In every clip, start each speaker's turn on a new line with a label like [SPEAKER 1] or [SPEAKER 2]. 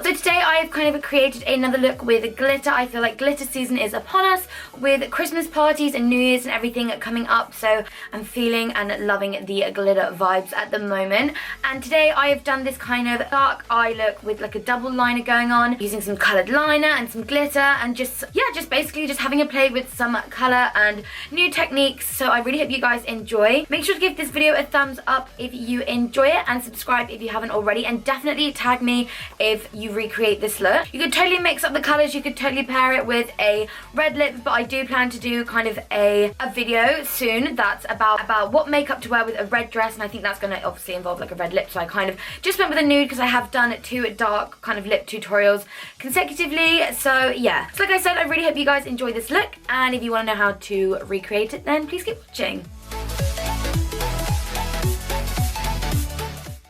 [SPEAKER 1] thoughts. So today I have kind of created another look with glitter. I feel like glitter season is upon us with Christmas parties and New Year's and everything coming up, so I'm feeling and loving the glitter vibes at the moment. And today I have done this kind of dark eye look with like a double liner going on, using some coloured liner and some glitter, and just basically just having a play with some colour and new techniques. So I really hope you guys enjoy. Make sure to give this video a thumbs up if you enjoy it, and subscribe if you haven't already, and definitely tag me if you recreate this look. You could totally mix up the colours, you could totally pair it with a red lip, but I do plan to do kind of a video soon that's about what makeup to wear with a red dress, and I think that's going to obviously involve like a red lip, so I kind of just went with a nude because I have done 2 dark kind of lip tutorials consecutively. So yeah, so like I said, I really hope you guys enjoy this look, and if you want to know how to recreate it, then please keep watching.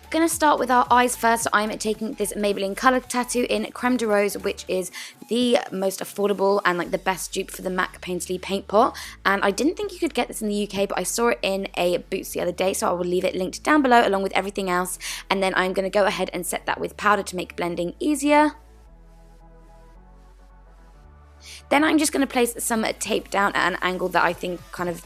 [SPEAKER 1] Gonna start with our eyes first. So I'm taking this Maybelline Colour Tattoo in Creme de Rose, which is the most affordable and like the best dupe for the MAC Painterly paint pot. And I didn't think you could get this in the UK, but I saw it in a Boots the other day, so I will leave it linked down below along with everything else. And then I'm gonna go ahead and set that with powder to make blending easier. Then I'm just gonna place some tape down at an angle that I think kind of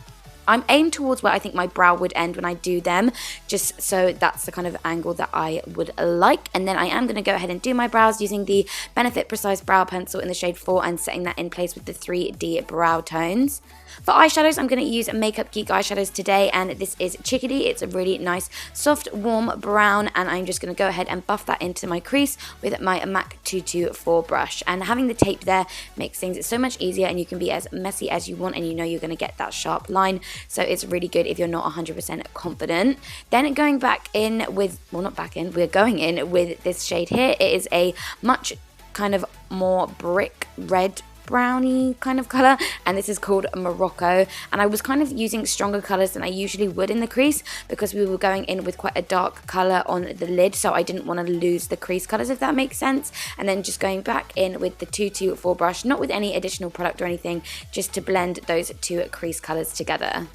[SPEAKER 1] I'm aimed towards where I think my brow would end when I do them, just so that's the kind of angle that I would like. And then I am going to go ahead and do my brows using the Benefit Precise Brow Pencil in the shade 4 and setting that in place with the 3D brow tones. For eyeshadows, I'm going to use Makeup Geek eyeshadows today, and this is Chickadee. It's a really nice, soft, warm brown, and I'm just going to go ahead and buff that into my crease with my MAC 224 brush. And having the tape there makes things so much easier, and you can be as messy as you want, and you know you're going to get that sharp line, so it's really good if you're not 100% confident. Then going back in with, well, not back in, we're going in with this shade here. It is a much kind of more brick red browny kind of colour, and this is called Morocco. And I was kind of using stronger colours than I usually would in the crease because we were going in with quite a dark colour on the lid, so I didn't want to lose the crease colours, if that makes sense. And then just going back in with the 224 brush, not with any additional product or anything, just to blend those 2 crease colours together.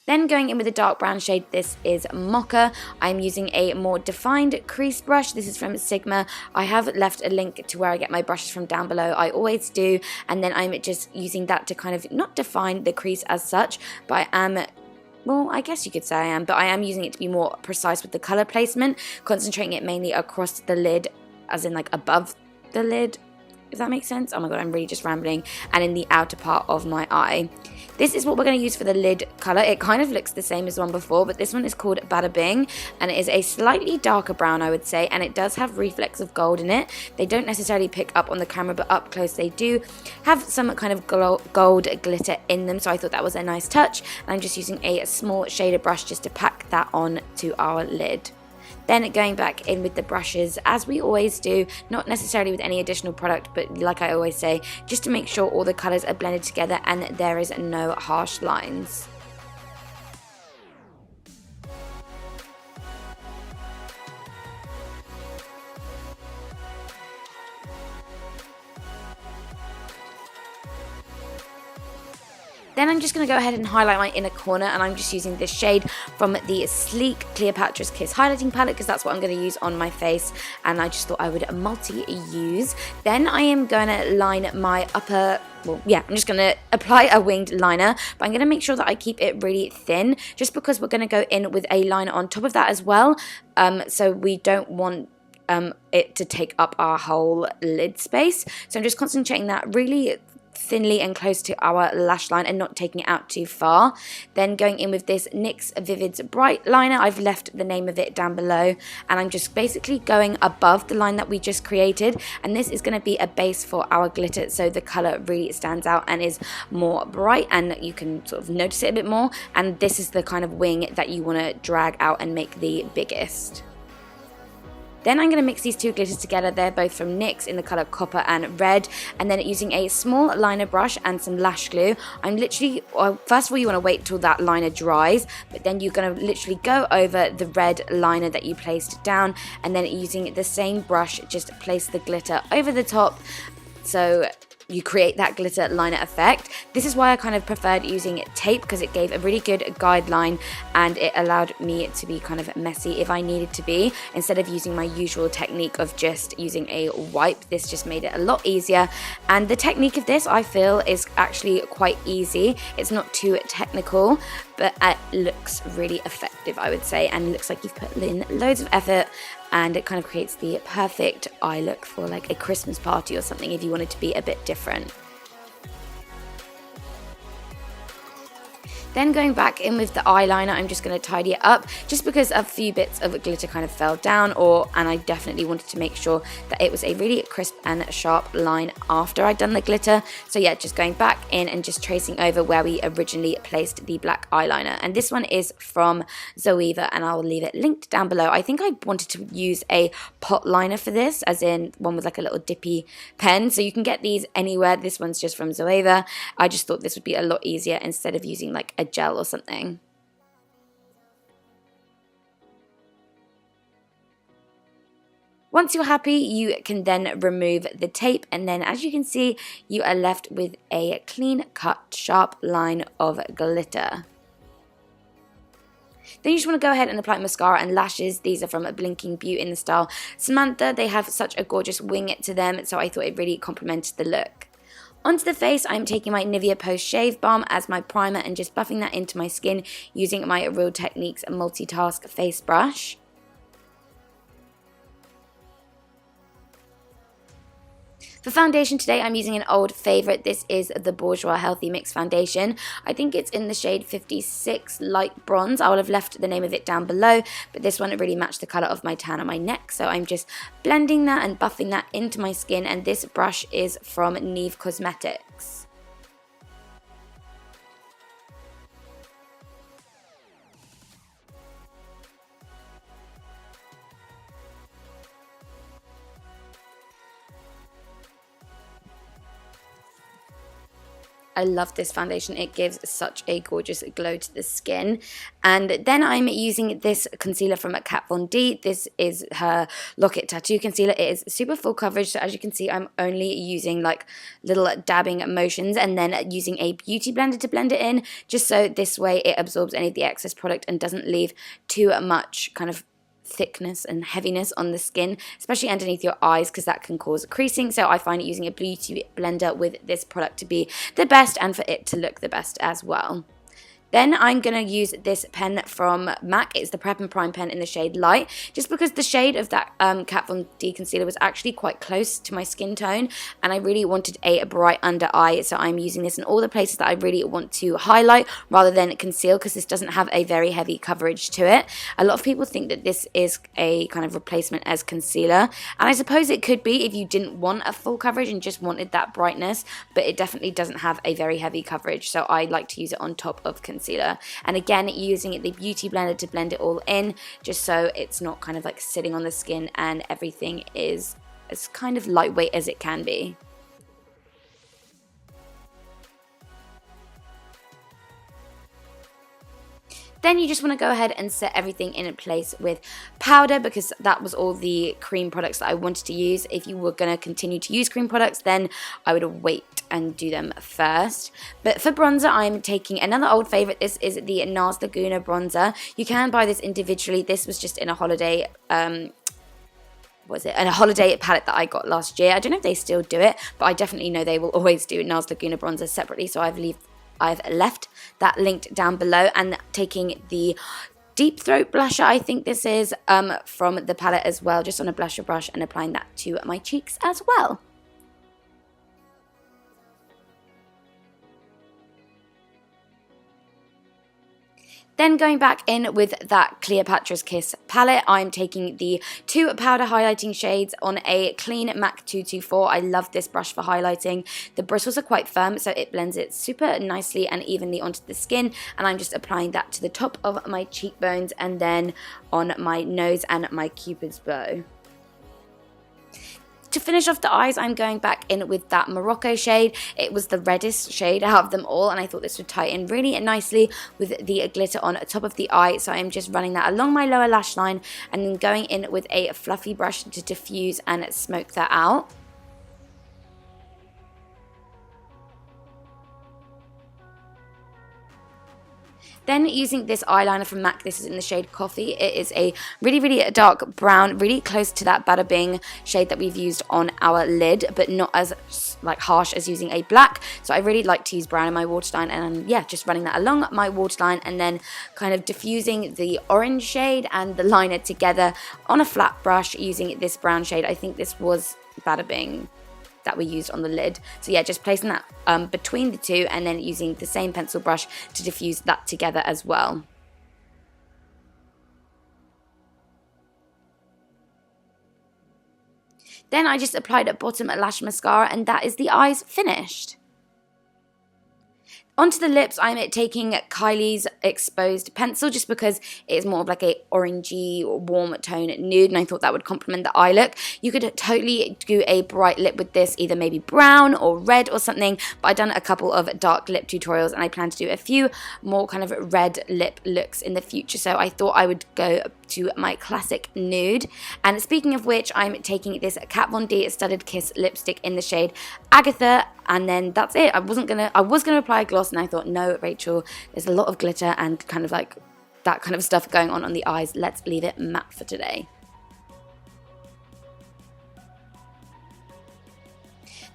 [SPEAKER 1] Then going in with a dark brown shade, this is Mocha. I'm using a more defined crease brush. This is from Sigma. I have left a link to where I get my brushes from down below. I always do. And then I'm just using that to kind of not define the crease as such, but I am, well, I guess you could say I am, but I am using it to be more precise with the colour placement, concentrating it mainly across the lid, as in like above the lid, if that makes sense. Oh my god, I'm really just rambling. And in the outer part of my eye. This is what we're going to use for the lid colour. It kind of looks the same as the one before, but this one is called Bada Bing, and it is a slightly darker brown, I would say, and it does have reflects of gold in it. They don't necessarily pick up on the camera, but up close they do have some kind of gold glitter in them, so I thought that was a nice touch. And I'm just using a small shader brush just to pack that on to our lid. Then going back in with the brushes, as we always do, not necessarily with any additional product, but like I always say, just to make sure all the colours are blended together and there is no harsh lines. Then I'm just going to go ahead and highlight my inner corner, and I'm just using this shade from the Sleek Cleopatra's Kiss highlighting palette because that's what I'm going to use on my face, and I just thought I would multi-use. Then I am going to line my upper, well, yeah, I'm just going to apply a winged liner, but I'm going to make sure that I keep it really thin just because we're going to go in with a liner on top of that as well, so we don't want it to take up our whole lid space. So I'm just concentrating that really thinly and close to our lash line and not taking it out too far. Then going in with this NYX Vivid's Bright Liner. I've left the name of it down below, and I'm just basically going above the line that we just created, and this is going to be a base for our glitter, so the colour really stands out and is more bright and you can sort of notice it a bit more, and this is the kind of wing that you want to drag out and make the biggest. Then I'm going to mix these 2 glitters together. They're both from NYX in the colour Copper and Red. And then using a small liner brush and some lash glue, I'm literally, well, first of all you want to wait till that liner dries, but then you're going to literally go over the red liner that you placed down, and then using the same brush just place the glitter over the top. So you create that glitter liner effect. This is why I kind of preferred using tape, because it gave a really good guideline and it allowed me to be kind of messy if I needed to be, instead of using my usual technique of just using a wipe. This just made it a lot easier, and the technique of this I feel is actually quite easy. It's not too technical, but it looks really effective, I would say, and it looks like you've put in loads of effort, and it kind of creates the perfect eye look for like a Christmas party or something if you wanted to be a bit different. Then going back in with the eyeliner, I'm just going to tidy it up, just because a few bits of glitter kind of fell down, and I definitely wanted to make sure that it was a really crisp and sharp line after I'd done the glitter. So yeah, just going back in and just tracing over where we originally placed the black eyeliner. And this one is from Zoeva, and I'll leave it linked down below. I think I wanted to use a pot liner for this, as in one with like a little dippy pen. So you can get these anywhere. This one's just from Zoeva. I just thought this would be a lot easier instead of using like a gel or something. Once you're happy, you can then remove the tape, and then as you can see, you are left with a clean cut sharp line of glitter. Then you just want to go ahead and apply mascara and lashes. These are from Blinking Beauty in the style Samantha. They have such a gorgeous wing to them, so I thought it really complemented the look. Onto the face, I'm taking my Nivea Post Shave Balm as my primer and just buffing that into my skin using my Real Techniques multitask face brush. For foundation today, I'm using an old favourite. This is the Bourjois Healthy Mix Foundation. I think it's in the shade 56 Light Bronze. I will have left the name of it down below, but this one really matched the colour of my tan on my neck. So I'm just blending that and buffing that into my skin, and this brush is from Neve Cosmetics. I love this foundation. It gives such a gorgeous glow to the skin. And then I'm using this concealer from Kat Von D. This is her Lock-It Tattoo Concealer. It is super full coverage, so as you can see, I'm only using like little dabbing motions and then using a beauty blender to blend it in, just so this way it absorbs any of the excess product and doesn't leave too much kind of thickness and heaviness on the skin, especially underneath your eyes, because that can cause creasing. So I find using a beauty blender with this product to be the best and for it to look the best as well. Then I'm going to use this pen from MAC. It's the Prep and Prime pen in the shade Light, just because the shade of that Kat Von D concealer was actually quite close to my skin tone, and I really wanted a bright under eye, so I'm using this in all the places that I really want to highlight rather than conceal, because this doesn't have a very heavy coverage to it. A lot of people think that this is a kind of replacement as concealer, and I suppose it could be if you didn't want a full coverage and just wanted that brightness, but it definitely doesn't have a very heavy coverage, so I like to use it on top of concealer. And again, using the beauty blender to blend it all in, just so it's not kind of like sitting on the skin and everything is as kind of lightweight as it can be. Then you just want to go ahead and set everything in place with powder, because that was all the cream products that I wanted to use. If you were going to continue to use cream products, then I would wait and do them first. But for bronzer, I'm taking another old favourite. This is the NARS Laguna bronzer. You can buy this individually. This was just in a holiday a holiday palette that I got last year. I don't know if they still do it, but I definitely know they will always do NARS Laguna bronzer separately, so I've left that linked down below. And taking the Deep Throat blusher, I think this is from the palette as well, just on a blusher brush, and applying that to my cheeks as well. Then going back in with that Cleopatra's Kiss palette, I'm taking the two powder highlighting shades on a clean MAC 224. I love this brush for highlighting. The bristles are quite firm, so it blends it super nicely and evenly onto the skin, and I'm just applying that to the top of my cheekbones and then on my nose and my Cupid's bow. To finish off the eyes, I'm going back in with that Morocco shade. It was the reddest shade out of them all, and I thought this would tie in really nicely with the glitter on top of the eye. So I'm just running that along my lower lash line and then going in with a fluffy brush to diffuse and smoke that out. Then using this eyeliner from MAC, this is in the shade Coffee. It is a really, really dark brown, really close to that Bada Bing shade that we've used on our lid, but not as like harsh as using a black. So I really like to use brown in my waterline, and yeah, just running that along my waterline and then kind of diffusing the orange shade and the liner together on a flat brush using this brown shade. I think this was Bada Bing that we used on the lid. So yeah, just placing that between the two and then using the same pencil brush to diffuse that together as well. Then I just applied a bottom lash mascara, and that is the eyes finished. Onto the lips, I'm taking Kylie's Exposed pencil just because it is more of like a orangey warm tone nude, and I thought that would complement the eye look. You could totally do a bright lip with this, either maybe brown or red or something, but I've done a couple of dark lip tutorials and I plan to do a few more kind of red lip looks in the future, so I thought I would go to my classic nude. And speaking of which, I'm taking this Kat Von D Studded Kiss lipstick in the shade Agatha, and then that's it. I was gonna apply a gloss, and I thought, no, Rachel, there's a lot of glitter and kind of like that kind of stuff going on the eyes. Let's leave it matte for today.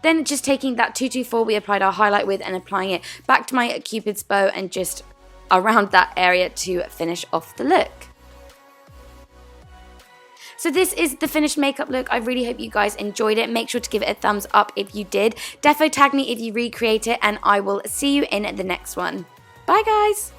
[SPEAKER 1] Then just taking that 224 we applied our highlight with and applying it back to my Cupid's bow and just around that area to finish off the look. So this is the finished makeup look. I really hope you guys enjoyed it. Make sure to give it a thumbs up if you did. Defo tag me if you recreate it, and I will see you in the next one. Bye guys!